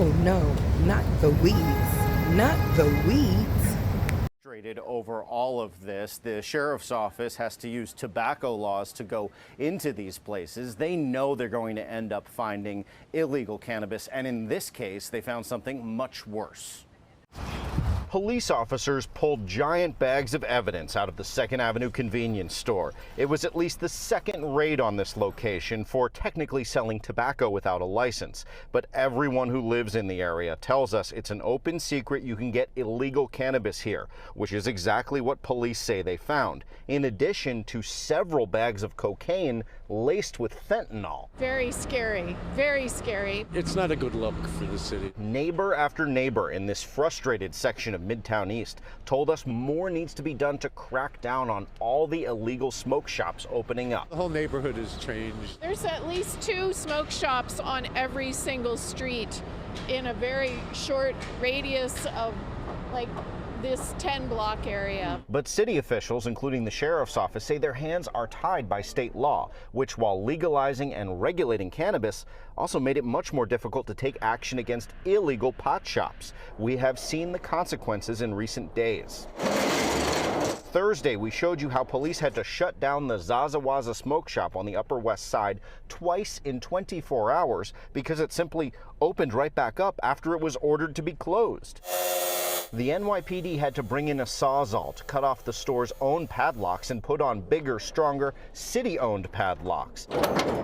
Oh no, not the weeds. Not the weeds. Over all of this, the sheriff's office has to use tobacco laws to go into these places. They know they're going to end up finding illegal cannabis, and in this case, they found something much worse. Police officers pulled giant bags of evidence out of the 2nd Avenue convenience store. It was at least the second raid on this location for technically selling tobacco without a license. But everyone who lives in the area tells us it's an open secret you can get illegal cannabis here, which is exactly what police say they found, in addition to several bags of cocaine laced with fentanyl. Very scary, very scary. It's not a good look for the city. Neighbor after neighbor in this frustrated section of Midtown East told us more needs to be done to crack down on all the illegal smoke shops opening up. The whole neighborhood has changed. There's at least 2 smoke shops on every single street in a very short radius of like this 10-block area. But city officials, including the sheriff's office, say their hands are tied by state law, which, while legalizing and regulating cannabis, also made it much more difficult to take action against illegal pot shops. We have seen the consequences in recent days. Thursday, we showed you how police had to shut down the Zazawaza smoke shop on the Upper West Side twice in 24 hours because it simply opened right back up after it was ordered to be closed. The NYPD had to bring in a Sawzall to cut off the store's own padlocks and put on bigger, stronger, city-owned padlocks.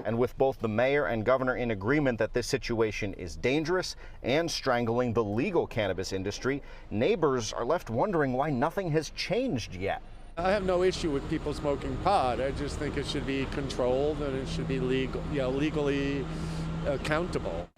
And with both the mayor and governor in agreement that this situation is dangerous and strangling the legal cannabis industry, neighbors are left wondering why nothing has changed yet. I have no issue with people smoking pot. I just think it should be controlled and it should be legally accountable.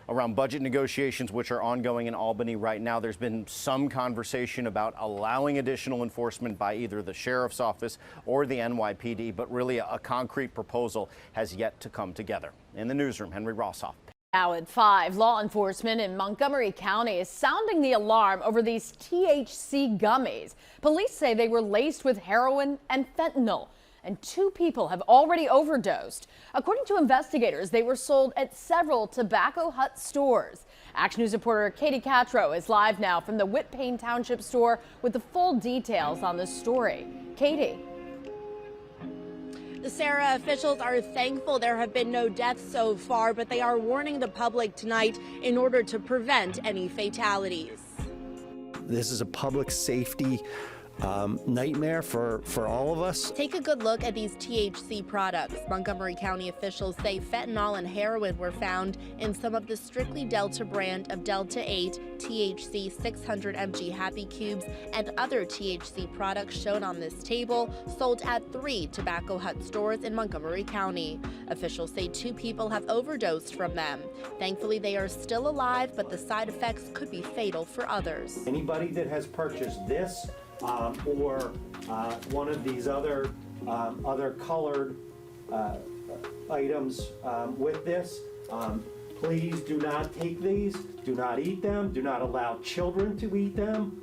Around budget negotiations, which are ongoing in Albany right now, there's been some conversation about allowing additional enforcement by either the sheriff's office or the NYPD, but really a concrete proposal has yet to come together. In the newsroom, Henry Rossoff. Now at 5, law enforcement in Montgomery County is sounding the alarm over these THC gummies. Police say they were laced with heroin and fentanyl, and 2 people have already overdosed. According to investigators, they were sold at several Tobacco Hut stores. Action News reporter Katie Catro is live now from the Whitpain Township store with the full details on this story. Katie. Sarah, officials are thankful there have been no deaths so far, but they are warning the public tonight in order to prevent any fatalities. This is a public safety nightmare for all of us. Take a good look at these THC products. Montgomery County officials say fentanyl and heroin were found in some of the Strictly Delta brand of Delta 8, THC 600 mg Happy Cubes, and other THC products shown on this table, sold at 3 Tobacco Hut stores in Montgomery County. Officials say 2 people have overdosed from them. Thankfully, they are still alive, but the side effects could be fatal for others. Anybody that has purchased this or one of these other colored items with this, please do not take these, do not eat them, do not allow children to eat them.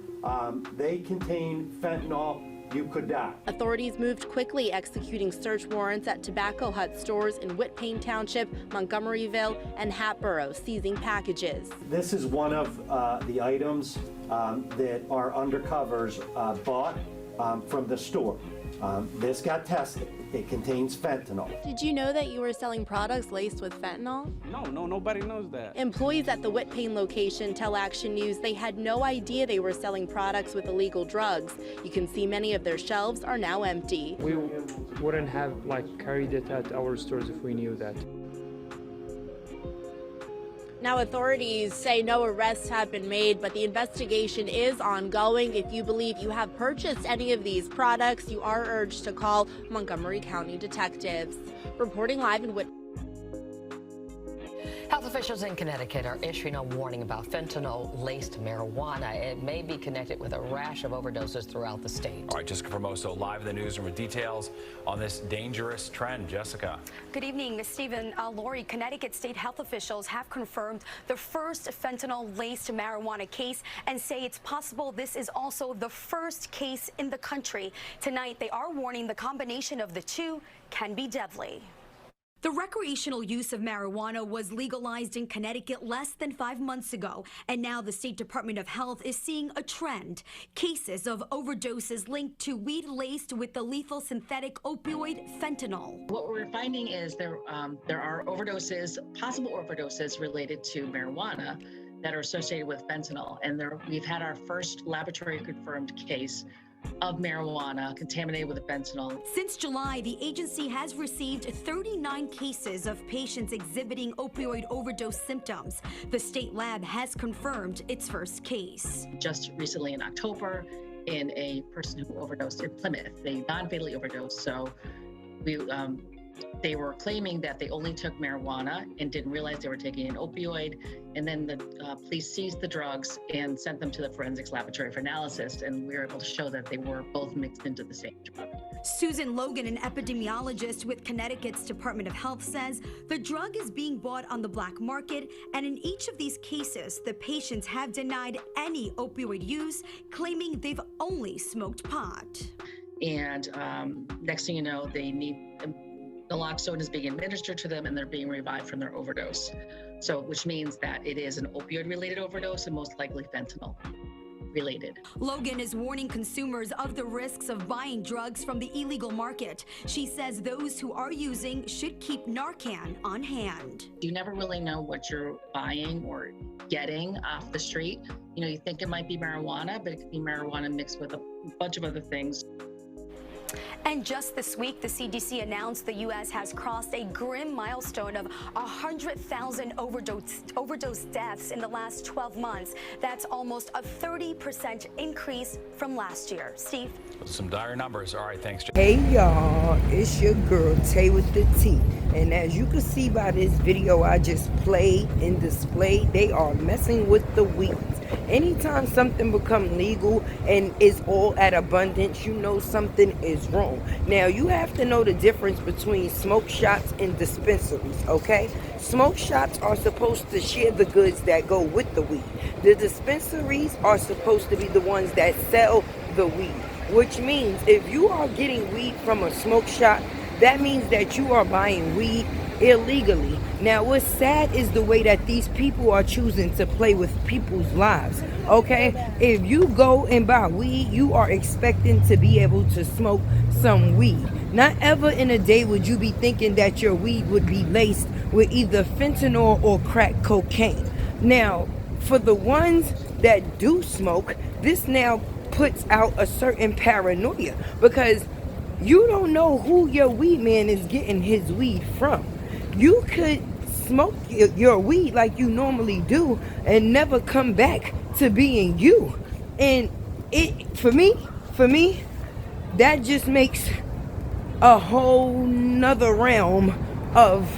They contain fentanyl. You could die. Authorities moved quickly, executing search warrants at Tobacco Hut stores in Whitpain Township, Montgomeryville, and Hatboro, seizing packages. This is one of the items that our undercovers bought from the store. This got tested. It contains fentanyl. Did you know that you were selling products laced with fentanyl? No, nobody knows that. Employees at the Whitpain location tell Action News they had no idea they were selling products with illegal drugs. You can see many of their shelves are now empty. We wouldn't have carried it at our stores if we knew that. Now, authorities say no arrests have been made, but the investigation is ongoing. If you believe you have purchased any of these products, you are urged to call Montgomery County detectives. Reporting live in Whitpain. Health officials in Connecticut are issuing a warning about fentanyl-laced marijuana. It may be connected with a rash of overdoses throughout the state. All right, Jessica Formoso live in the newsroom with details on this dangerous trend. Jessica. Good evening, Stephen. Lori, Connecticut state health officials have confirmed the first fentanyl-laced marijuana case and say it's possible this is also the first case in the country. Tonight, they are warning the combination of the two can be deadly. The recreational use of marijuana was legalized in Connecticut less than 5 months ago, and now the State Department of Health is seeing a trend. Cases of overdoses linked to weed laced with the lethal synthetic opioid fentanyl. What we're finding is there are overdoses, possible overdoses related to marijuana that are associated with fentanyl, and we've had our first laboratory confirmed case of marijuana contaminated with fentanyl. Since July, the agency has received 39 cases of patients exhibiting opioid overdose symptoms. The state lab has confirmed its first case. Just recently in October, in a person who overdosed in Plymouth, they non-fatally overdosed. So they were claiming that they only took marijuana and didn't realize they were taking an opioid. And then the police seized the drugs and sent them to the forensics laboratory for analysis. And we were able to show that they were both mixed into the same drug. Susan Logan, an epidemiologist with Connecticut's Department of Health, says the drug is being bought on the black market. And in each of these cases, the patients have denied any opioid use, claiming they've only smoked pot. And next thing you know, they need naloxone is being administered to them and they're being revived from their overdose. So, which means that it is an opioid-related overdose and most likely fentanyl related. Logan is warning consumers of the risks of buying drugs from the illegal market. She says those who are using should keep Narcan on hand. You never really know what you're buying or getting off the street. You know, you think it might be marijuana, but it could be marijuana mixed with a bunch of other things. And just this week, the CDC announced the U.S. has crossed a grim milestone of 100,000 overdose deaths in the last 12 months. That's almost a 30% increase from last year. Steve? Some dire numbers. All right, thanks, Jay. Hey y'all, it's your girl Tay with the T. And as you can see by this video I just played and displayed, they are messing with the weeds. Anytime something becomes legal and is all at abundance, you know something is wrong. Now, you have to know the difference between smoke shops and dispensaries, okay? Smoke shops are supposed to share the goods that go with the weed. The dispensaries are supposed to be the ones that sell the weed, which means if you are getting weed from a smoke shop, that means that you are buying weed illegally. Now, what's sad is the way that these people are choosing to play with people's lives, okay? If you go and buy weed, you are expecting to be able to smoke some weed. Not ever in a day would you be thinking that your weed would be laced with either fentanyl or crack cocaine. Now, for the ones that do smoke, this now puts out a certain paranoia because you don't know who your weed man is getting his weed from. You could smoke your weed like you normally do and never come back to being you. And for me, that just makes a whole nother realm of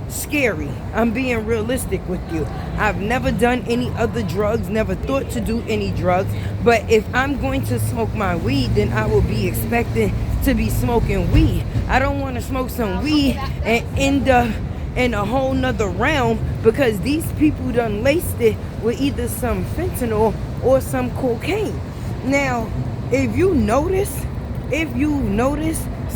scary. I'm being realistic with you. I've never done any other drugs, never thought to do any drugs, but if I'm going to smoke my weed, then I will be expecting to be smoking weed. I don't want to smoke some weed and end up in a whole nother realm because these people done laced it with either some fentanyl or some cocaine. Now, if you notice,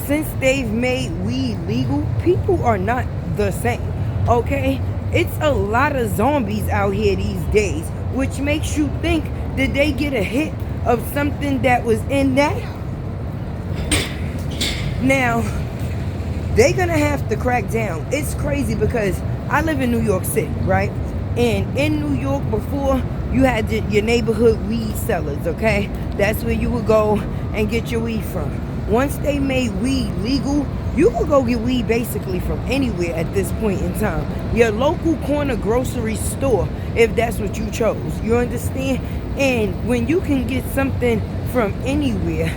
since they've made weed legal, people are not the same, okay? It's a lot of zombies out here these days, which makes you think, did they get a hit of something that was in that? Now, they're gonna have to crack down. It's crazy because I live in New York City, right? And in New York before, you had your neighborhood weed sellers, okay? That's where you would go and get your weed from. Once they made weed legal, you can go get weed basically from anywhere at this point in time. Your local corner grocery store, if that's what you chose. You understand? And when you can get something from anywhere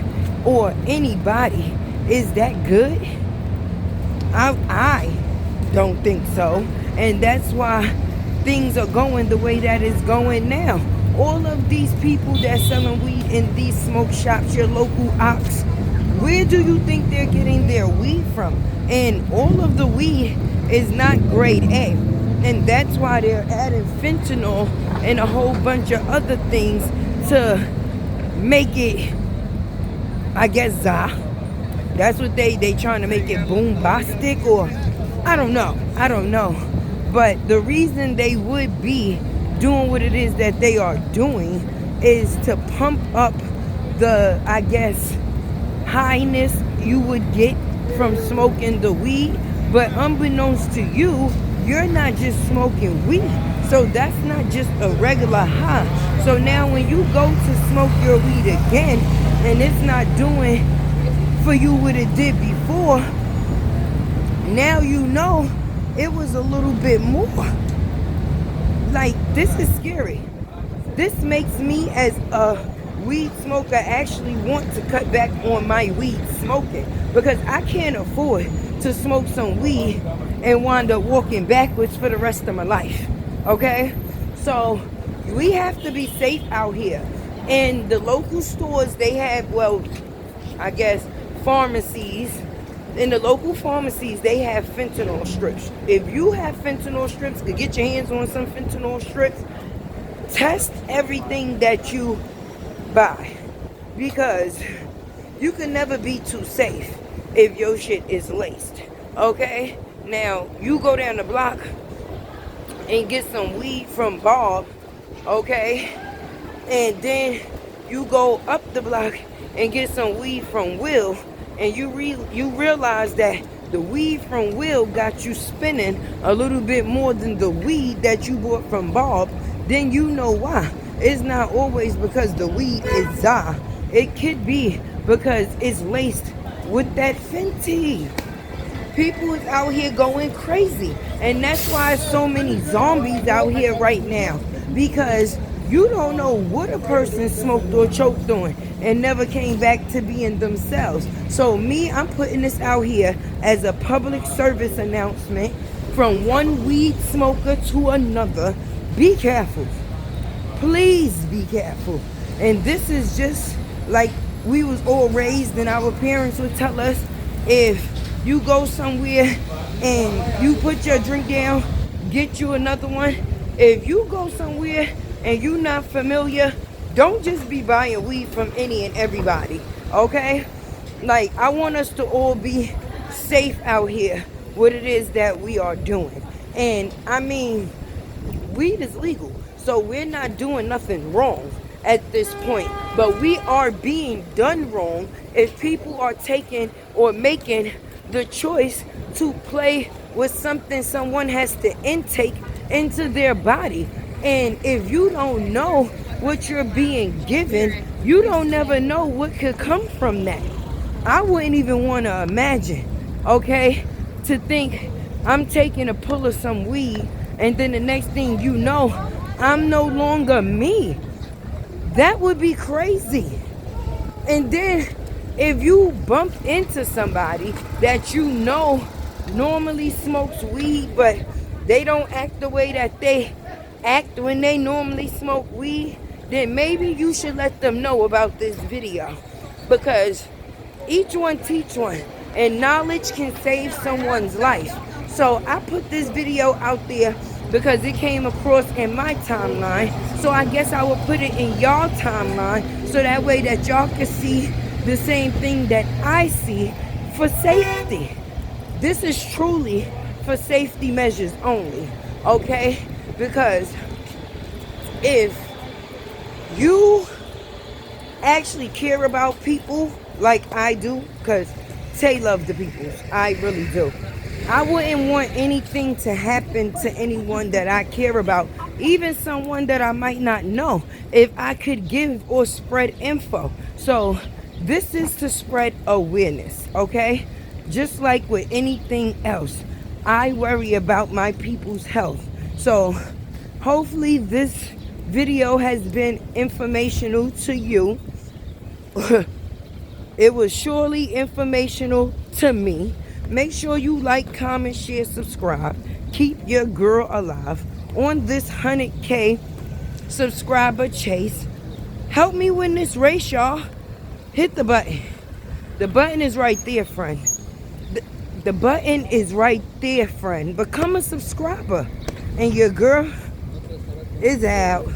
or anybody, is that good? I don't think so. And that's why things are going the way that it's going now. All of these people that selling weed in these smoke shops, your local ops, where do you think they're getting their weed from? And all of the weed is not grade A. And that's why they're adding fentanyl and a whole bunch of other things to make it, I guess, That's what they trying to make it bombastic or I don't know. But the reason they would be doing what it is that they are doing is to pump up the, I guess, highness you would get from smoking the weed. But unbeknownst to you, you're not just smoking weed. So that's not just a regular high. So now when you go to smoke your weed again and it's not doing for you what it did before, now you know it was a little bit more. Like, this is scary. This makes me as a weed smoker actually want to cut back on my weed smoking, because I can't afford to smoke some weed and wind up walking backwards for the rest of my life. Okay? So we have to be safe out here. And the local stores, they have, well, I guess pharmacies. In the local pharmacies, they have fentanyl strips. If you have fentanyl strips, to get your hands on some fentanyl strips, test everything that you buy, because you can never be too safe if your shit is laced. Okay? Now, you go down the block and get some weed from Bob, okay? And then you go up the block and get some weed from Will, and you realize that the weed from Will got you spending a little bit more than the weed that you bought from Bob, then you know why. It's not always because the weed is za. It could be because it's laced with that Fenty. People is out here going crazy. And that's why so many zombies out here right now. Because you don't know what a person smoked or choked on and never came back to being themselves. So me, I'm putting this out here as a public service announcement from one weed smoker to another. Be careful. Please be careful. And this is just like we was all raised, and our parents would tell us, if you go somewhere and you put your drink down, get you another one. If you go somewhere and you're not familiar, don't just be buying weed from any and everybody, okay? Like, I want us to all be safe out here, what it is that we are doing. And I mean, weed is legal, so we're not doing nothing wrong at this point, but we are being done wrong if people are taking or making the choice to play with something someone has to intake into their body. And if you don't know what you're being given, you don't never know what could come from that. I wouldn't even want to imagine, okay, to think I'm taking a pull of some weed and then the next thing you know, I'm no longer me. That would be crazy. And then if you bump into somebody that you know normally smokes weed, but they don't act the way that they act when they normally smoke weed, then maybe you should let them know about this video, because each one teach one, and knowledge can save someone's life. So I put this video out there because it came across in my timeline, so I guess I will put it in y'all timeline so that way that y'all can see the same thing that I see for safety. This is truly for safety measures only, okay? Because if you actually care about people like I do, because Tay love the peoples, I really do. I wouldn't want anything to happen to anyone that I care about, even someone that I might not know, if I could give or spread info. So this is to spread awareness, okay? Just like with anything else, I worry about my people's health. So hopefully this video has been informational to you. It was surely informational to me. Make sure you like, comment, share, subscribe. Keep your girl alive on this 100K subscriber chase. Help me win this race, y'all. Hit the button. The button is right there, friend. The button is right there, friend. Become a subscriber. And your girl is out.